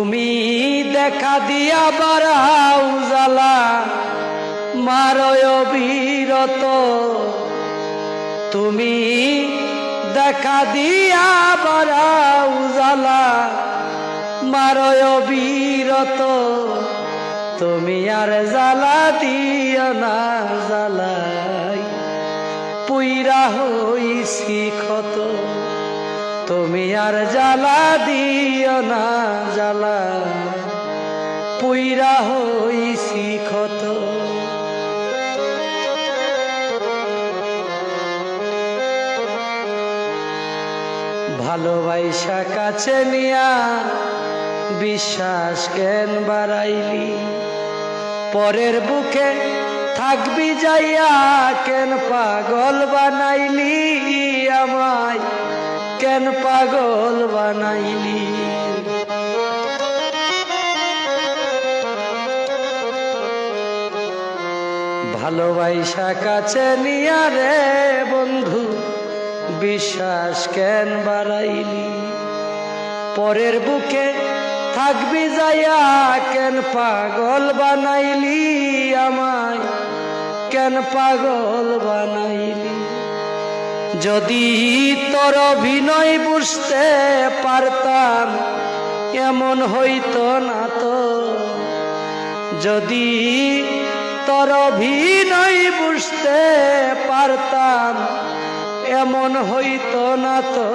তুমি দেখা দিয়া বাড়াও জ্বালা মারয় বীরত, তুমি দেখা দিয়া বাড়াও জ্বালা মারয় বীরত, তুমি আর জ্বালা দিও না জ্বালাই পুইরা হইছি ক্ষত, তুমি আর জ্বালা দিও না জ্বালা পুইরা হইছি ক্ষত। ভালোবাসা কাছে নিয়া বিশ্বাস কেন বাড়াইলি, পরের বুকে থাকবি যাইয়া কেন পাগল বানাইলি, আমায় কেন পাগল বানাইলি। ভালোবাসা কাছে নিয়া রে বন্ধু বিশ্বাস কেন বাড়াইলি, পরের বুকে থাকবি যাইয়া কেন পাগল বানাইলি, আমায় কেন পাগল বানাইলি। যদি তোর অভিনয় বুঝতে পারতাম এমন হইতো না তো, যদি তোর অভিনয় বুঝতে পারতাম এমন হইতো না তো,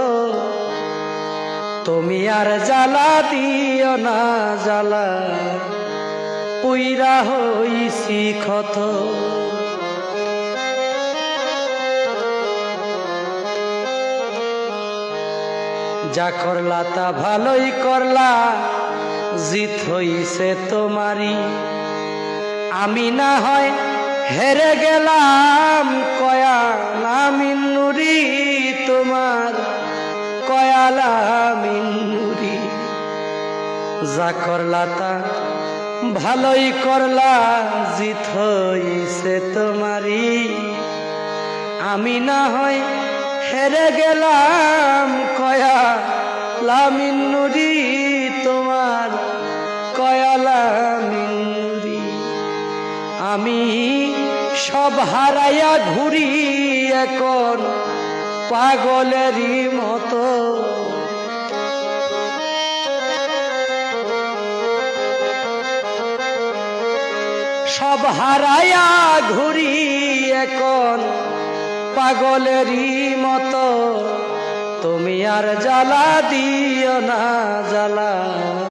তুমি আর জ্বালা দিও না জ্বালা পুইরা হইছি ক্ষত। যা করলা তা ভালোই করলা, জিত হইছে তোমারই, আমি না হয় হেরে গেলাম কয়ালা মিন্নুরি, তোমার কয়ালা মিন্নুরি। যা করলা তা ভালোই করলা, জিত হইছে তোমারই, আমি না হয় হেরে গেলাম কয়ালা মিন্নুরি, তোমার কয়ালা মিন্নুরি। আমি সব হারাইয়া ঘুরি এখন পাগলেরই মতো, সব হারাইয়া ঘুরি এখন পাগলেরই মতো, তুমি আর জ্বালা দিও না জ্বালা।